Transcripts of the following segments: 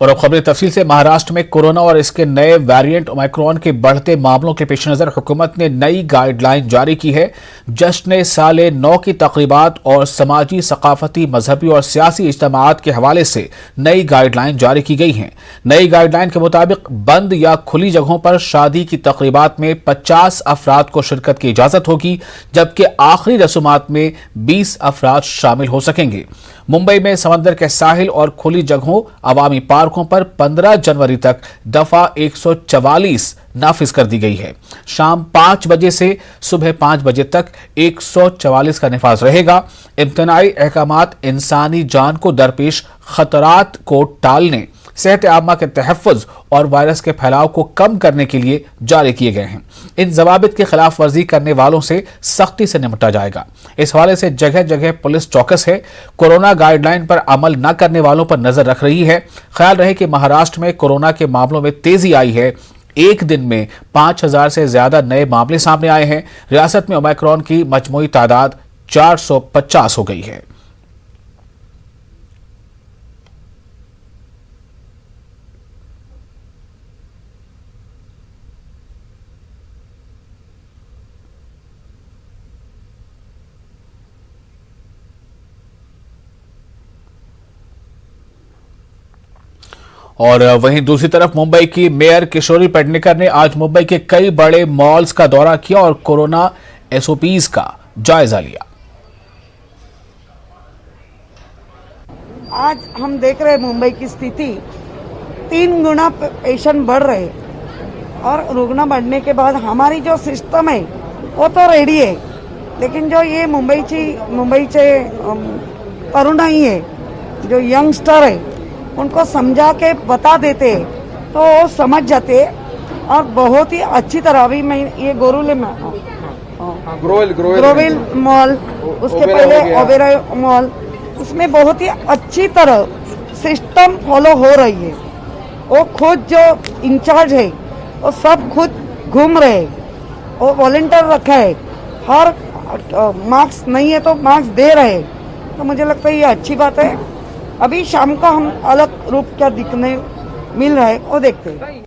और अब खबरें तफसील से। महाराष्ट्र में कोरोना और इसके नए वेरिएंट ओमिक्रॉन के बढ़ते मामलों के पेश नजर हुकूमत ने नई गाइडलाइन जारी की है। जश्न साले नौ की तकरीबात और समाजी, सकाफती, मजहबी और सियासी इज्तिमाआत के हवाले से नई गाइडलाइन जारी की गई हैं। नई गाइडलाइन के मुताबिक बंद या खुली जगहों पर शादी की तकरीबात में 50 अफराद को शिरकत की इजाजत होगी, जबकि आखिरी रसूमात में 20 अफराद शामिल हो सकेंगे। मुंबई में समंदर के साहिल और खुली जगहों, अवामी पार्कों पर 15 जनवरी तक दफा 144 नाफिज कर दी गई है। शाम 5 बजे से सुबह 5 बजे तक 144 का निफाज रहेगा। इम्तनाई अहकामात इंसानी जान को दरपेश खतरात को टालने, सेहत आमा के तहफ़्फ़ुज़ और वायरस के फैलाव को कम करने के लिए जारी किए गए हैं। इन जवाबित की खिलाफ वर्जी करने वालों से सख्ती से निपटा जाएगा। इस हवाले से जगह जगह पुलिस चौकस है। कोरोना गाइडलाइन पर अमल न करने वालों पर नजर रख रही है। ख्याल रहे कि महाराष्ट्र में कोरोना के मामलों में तेजी आई है। एक दिन में 5000 से ज्यादा नए मामले सामने आए हैं। रियासत में ओमिक्रॉन की मजमूई तादाद 450 हो गई है। और वहीं दूसरी तरफ मुंबई की मेयर किशोरी पेडनेकर ने आज मुंबई के कई बड़े मॉल्स का दौरा किया और कोरोना एसओपीज का जायजा लिया। आज हम देख रहे हैं मुंबई की स्थिति 3 गुना पेशेंट बढ़ रहे और रुग्ण बढ़ने के बाद हमारी जो सिस्टम है वो तो रेडी है, लेकिन जो ये मुंबईचे तरुणाई है, जो यंगस्टर है, उनको समझा के बता देते तो वो समझ जाते और बहुत ही अच्छी तरह। अभी मैं ये ग्रोविल मॉल, उसके पहले ओबेरा मॉल, उसमें बहुत ही अच्छी तरह सिस्टम फॉलो हो रही है। वो खुद जो इंचार्ज है वो सब खुद घूम रहे हैं, वो वॉलंटियर रखा है, हर मार्क्स नहीं है तो मार्क्स दे रहे हैं। तो मुझे लगता है ये अच्छी बात है। अभी शाम को हम अलग रूप क्या दिखने मिल रहा है वो देखते हैं।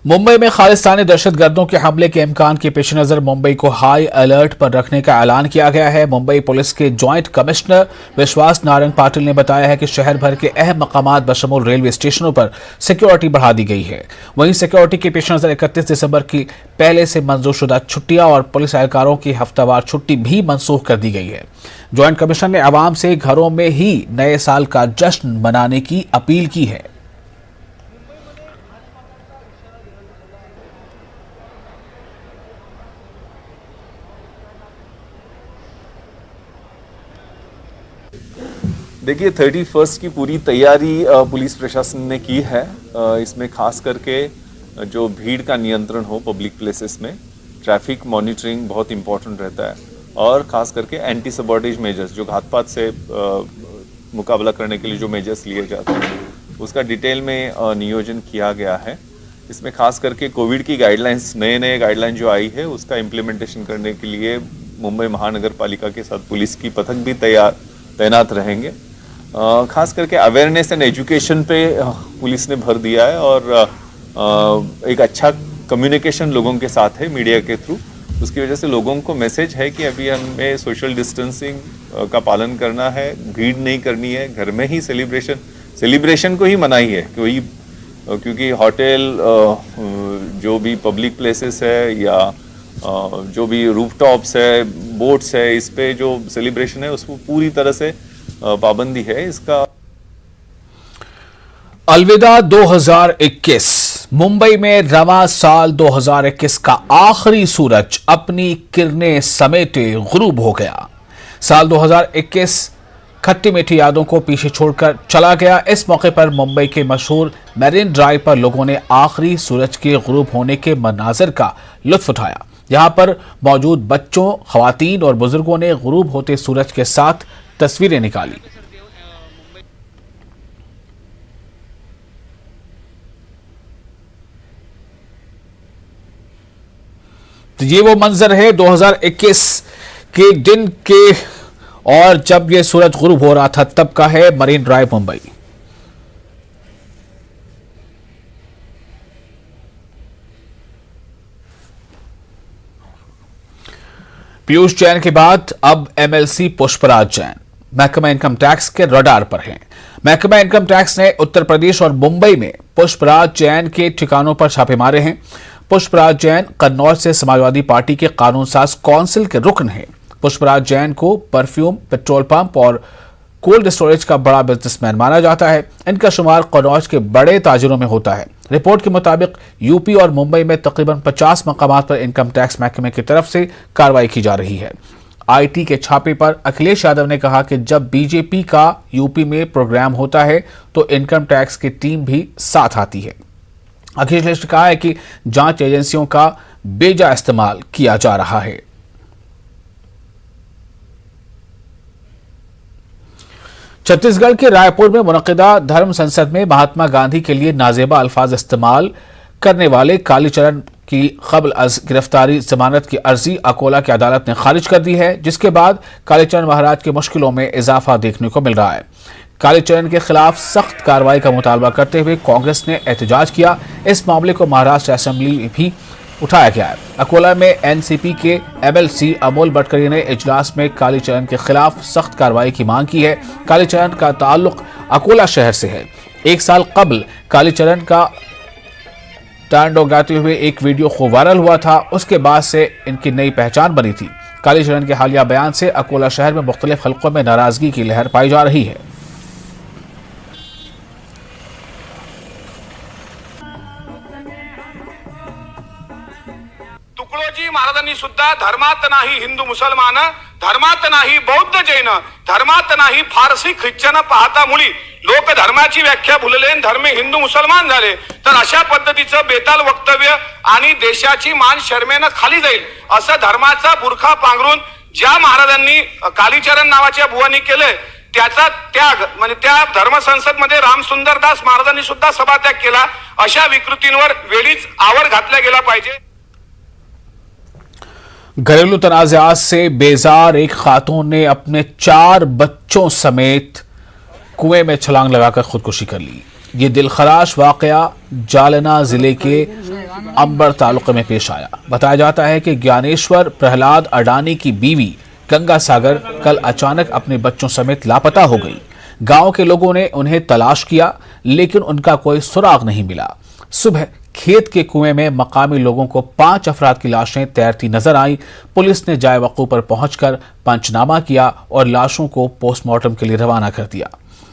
मुंबई में खालिस्तानी दहशतगर्दों के हमले के इम्कान के पेश नजर मुंबई को हाई अलर्ट पर रखने का ऐलान किया गया है। मुंबई पुलिस के जॉइंट कमिश्नर विश्वास नारायण पाटिल ने बताया है कि शहर भर के अहम मकामात बशमूल रेलवे स्टेशनों पर सिक्योरिटी बढ़ा दी गई है। वहीं सिक्योरिटी के पेश नजर 31 दिसंबर की पहले से मंजूरशुदा छुट्टियां और पुलिस एहलकारों की हफ्तावार छुट्टी भी मनसूख कर दी गई है। जॉइंट कमिश्नर ने आवाम से घरों में ही नए साल का जश्न मनाने की अपील की है। देखिए 31 की पूरी तैयारी पुलिस प्रशासन ने की है। इसमें खास करके जो भीड़ का नियंत्रण हो पब्लिक प्लेसेस में, ट्रैफिक मॉनिटरिंग बहुत इम्पोर्टेंट रहता है और खास करके एंटी सबॉर्टेज मेजर्स, जो घातपात से मुकाबला करने के लिए जो मेजर्स लिए जाते हैं, उसका डिटेल में नियोजन किया गया है। इसमें खास करके कोविड की गाइडलाइंस, नए गाइडलाइन जो आई है उसका इम्प्लीमेंटेशन करने के लिए मुंबई महानगर पालिका के साथ पुलिस की पथक भी तैनात रहेंगे। खास करके अवेयरनेस एंड एजुकेशन पे पुलिस ने भर दिया है और एक अच्छा कम्युनिकेशन लोगों के साथ है मीडिया के थ्रू। उसकी वजह से लोगों को मैसेज है कि अभी हमें सोशल डिस्टेंसिंग का पालन करना है, भीड़ नहीं करनी है, घर में ही सेलिब्रेशन को ही मनाई है। क्योंकि होटल, जो भी पब्लिक प्लेसेस है या जो भी रूफटॉप्स है, बोट्स है, इस पे जो सेलिब्रेशन है उसको पूरी तरह से पाबंदी है। इसका अलविदा 2021। मुंबई में रवा साल 2021 का आखिरी सूरज अपनी किरणें समेटे गुरूब हो गया। साल 2021 खट्टी मीठी यादों को पीछे छोड़कर चला गया। इस मौके पर मुंबई के मशहूर मैरिन ड्राइव पर लोगों ने आखिरी सूरज के गुरूब होने के मनाजिर का लुत्फ उठाया। यहां पर मौजूद बच्चों, खवातीन और बुजुर्गों ने गुरूब होते सूरज के साथ तस्वीरें निकाली। तो ये वो मंजर है 2021 के दिन के, और जब ये सूरज गुरूब हो रहा था तब का है मरीन ड्राइव मुंबई। पीयूष जैन के बाद अब एमएलसी पुष्पराज जैन महकमा इनकम टैक्स के रडार पर हैं। महकमा इनकम टैक्स ने उत्तर प्रदेश और मुंबई में पुष्पराज जैन के ठिकानों पर छापे मारे हैं। पुष्पराज जैन कन्नौज से समाजवादी पार्टी के कानून साज काउंसिल के रुकन हैं। पुष्पराज जैन को परफ्यूम, पेट्रोल पंप और कोल्ड स्टोरेज का बड़ा बिजनेसमैन माना जाता है। इनका शुमार कन्नौज के बड़े ताजिरों में होता है। रिपोर्ट के मुताबिक यूपी और मुंबई में तकरीबन 50 मकामात पर इनकम टैक्स महकमे की तरफ से कार्रवाई की जा रही है। आईटी के छापे पर अखिलेश यादव ने कहा कि जब बीजेपी का यूपी में प्रोग्राम होता है तो इनकम टैक्स की टीम भी साथ आती है। अखिलेश ने कहा है कि जांच एजेंसियों का बेजा इस्तेमाल किया जा रहा है। छत्तीसगढ़ के रायपुर में मुनक्किदा धर्म संसद में महात्मा गांधी के लिए नाजेबा अल्फाज इस्तेमाल करने वाले कालीचरण की कबल अज गिरफ्तारी जमानत की अर्जी अकोला की अदालत ने खारिज कर दी है, जिसके बाद कालीचरण महाराज की मुश्किलों में इजाफा देखने को मिल रहा है। कालीचरण के खिलाफ सख्त कार्रवाई का मुतालबा करते हुए कांग्रेस ने एहतजाज किया। इस मामले को महाराष्ट्र असेंबली में भी उठाया गया है। अकोला में एनसीपी के एमएलसी अमोल भटकरी ने इजलास में कालीचरण के खिलाफ सख्त कार्रवाई की मांग की है। कालीचरण का ताल्लुक अकोला शहर से है। 1 साल कबल कालीचरण का टांडो गाते हुए एक वीडियो खूब वायरल हुआ था। उसके बाद से इनकी नई पहचान बनी थी। कालीचरण के हालिया बयान से अकोला शहर में मुख्तलिफ हलकों में नाराजगी की लहर पाई जा रही है। तुकडोजी महाराजांनी सुद्धा धर्मात नाही हिंदू मुसलमान, धर्मात नाही बौद्ध जैन, धर्मात नाही फारसी ख्रिश्चन पाहता मुली लोक धर्माची व्याख्या भुलले, धर्मे हिंदू मुसलमान झाले। तर अशा पद्धतीचं बेताल वक्तव्य आणि देशाची मान शर्मेनं खाली जाईल असं धर्माचा बुरखा पांघरून ज्या महाराजांनी कालीचरण नावाच्या बुवानी केले त्याचा त्याग म्हणजे त्या धर्मसंसद मध्ये रामसुंदरदास महाराजांनी सुद्धा सभात्याग केला। अशा विकृतींवर वेळीच आवर घातला गेला पाहिजे। घरेलू तनाज़ात से बेजार एक खातून ने अपने 4 बच्चों समेत कुएं में छलांग लगाकर खुदकुशी कर ली। ये दिलखराश वाकया जालना जिले के अंबर तालुके में पेश आया। बताया जाता है कि ज्ञानेश्वर प्रहलाद अडानी की बीवी गंगा सागर कल अचानक अपने बच्चों समेत लापता हो गई। गांव के लोगों ने उन्हें तलाश किया लेकिन उनका कोई सुराग नहीं मिला। सुबह खेत के कुएं में मकामी लोगों को 5 अफराद की लाशें तैरती नजर आई। पुलिस ने जाए वक़्फ़ पर पहुंचकर पंचनामा किया और लाशों को पोस्टमार्टम के लिए रवाना कर दिया।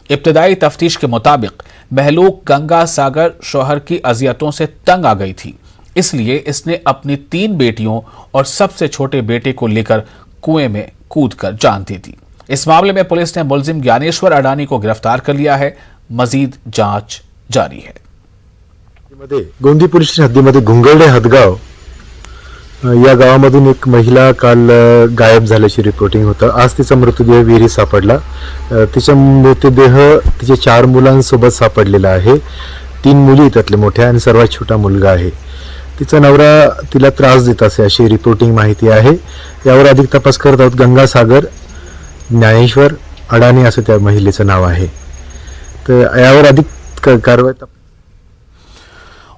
इब्तदाई तफ्तीश के मुताबिक महलूक गंगा सागर शौहर की अजियतों से तंग आ गई थी, इसलिए इसने अपनी 3 बेटियों और सबसे छोटे बेटे को लेकर कुएं में कूदकर जान दे दी। इस मामले में पुलिस ने मुलजिम ज्ञानेश्वर अडानी को गिरफ्तार कर लिया है। मजीद जांच जारी है। गोंदी पोलीस स्टेशन हद्दीमध्ये घुंगर्डे हदगाव या गावामधून एक महिला काल गायब झाल्याची रिपोर्टिंग होतं। आज तिचा मृतदेह विहिरीत सापडला। तिचा मृतदेह तिच्या 4 मुलांसोबत सापडलेला आहे। 3 मुली त्यातले मोठ्या आणि सर्वात छोटा मुलगा आहे। तिचा नवरा तिला त्रास देत असे अशी रिपोर्टिंग माहिती आहे। यावर अधिक तपास करत आहोत। गंगा सागर ज्ञानेश्वर अडानी असं त्या महिलेचं नाव आहे। तर यावर अधिक कारवाई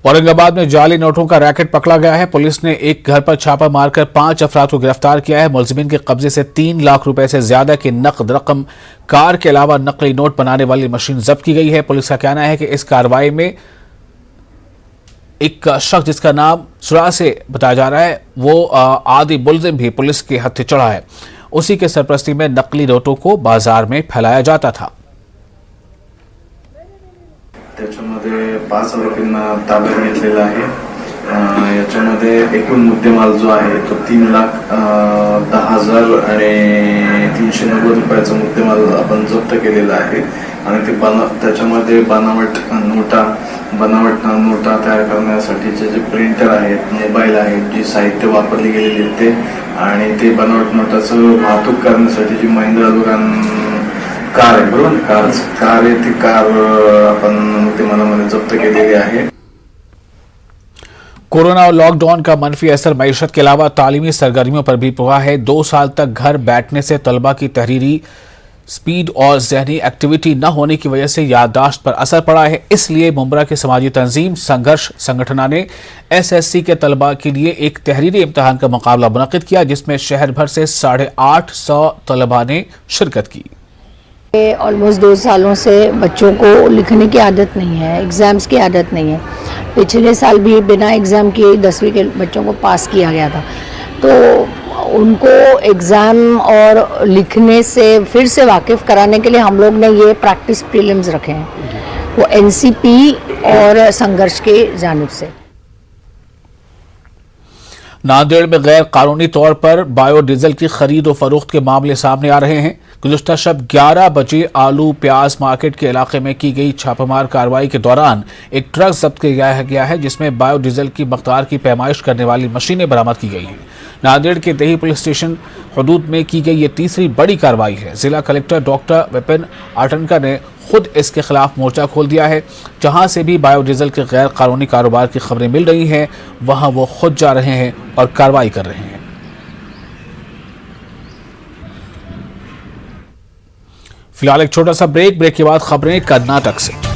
औरंगाबाद में जाली नोटों का रैकेट पकड़ा गया है। पुलिस ने एक घर पर छापा मारकर 5 अफराद को गिरफ्तार किया है। मुलजिमीन के कब्जे से 3 लाख रुपए से ज्यादा की नकद रकम, कार के अलावा नकली नोट बनाने वाली मशीन जब्त की गई है। पुलिस का कहना है कि इस कार्रवाई में एक शख्स जिसका नाम सुरा से बताया जा रहा है वो आदि मुलजिम भी पुलिस के हत्थे चढ़ा है। उसी के सरपरस्ती में नकली नोटों को बाजार में फैलाया जाता था। त्याच्यामध्ये 5 आरोपींना ताब्यात घेतलेला आहे। याच्यामध्ये एकूण मुद्देमाल जो आहे तो 3,10,000 आणि 390 रुपयाचा मुद्देमाल आपण जप्त केलेला आहे आणि ते त्याच्यामध्ये बनावट नोटा तयार करण्यासाठीचे जे प्रिंटर आहेत, मोबाईल आहेत, जी साहित्य वापरली गेलेली ते आणि ते बनावट नोटाचं वाहतूक करण्यासाठी जी महिंद्रा दुकान कार आहे बरोबर कार आहे ती कार आपण मुद्देमालामध्ये जप्त केलेली आहे। कोरोना और लॉकडाउन का मनफी असर मईशत के अलावा तालीमी सरगर्मियों पर भी हुआ है। 2 साल तक घर बैठने से तलबा की तहरीरी स्पीड और जहनी एक्टिविटी न होने की वजह से याददाश्त पर असर पड़ा है। इसलिए मुंब्रा की समाजी तंजीम संघर्ष संगठना ने SSC के तलबा के लिए एक तहरीरी इम्तिहान का मुकाबला मुनक्किद किया, जिसमें शहर भर से 850 तलबा ने शिरकत की। ऑलमोस्ट 2 सालों से बच्चों को लिखने की आदत नहीं है, एग्ज़ाम्स की आदत नहीं है। पिछले साल भी बिना एग्ज़ाम किए 10वीं के बच्चों को पास किया गया था, तो उनको एग्ज़ाम और लिखने से फिर से वाकिफ़ कराने के लिए हम लोग ने ये प्रैक्टिस प्रीलिम्स रखे हैं, वो NCP और संघर्ष के जानिब से। नांदेड़ में गैर कानूनी तौर पर बायोडीजल की खरीद और फरोख्त के मामले सामने आ रहे हैं। गुज़िश्ता शब 11 बजे आलू प्याज मार्केट के इलाके में की गई छापेमार कार्रवाई के दौरान एक ट्रक जब्त किया गया है, जिसमें बायोडीजल की मकदार की पैमाइश करने वाली मशीनें बरामद की गई हैं। नांदेड़ के दही पुलिस स्टेशन हदूद में की गई ये तीसरी बड़ी कार्रवाई है। जिला कलेक्टर डॉक्टर विपिन आटनकर ने खुद इसके खिलाफ मोर्चा खोल दिया है। जहां से भी बायोडीजल के गैर कानूनी कारोबार की खबरें मिल रही हैं, वहां वो खुद जा रहे हैं और कार्रवाई कर रहे हैं। फिलहाल एक छोटा सा ब्रेक के बाद खबरें कर्नाटक से।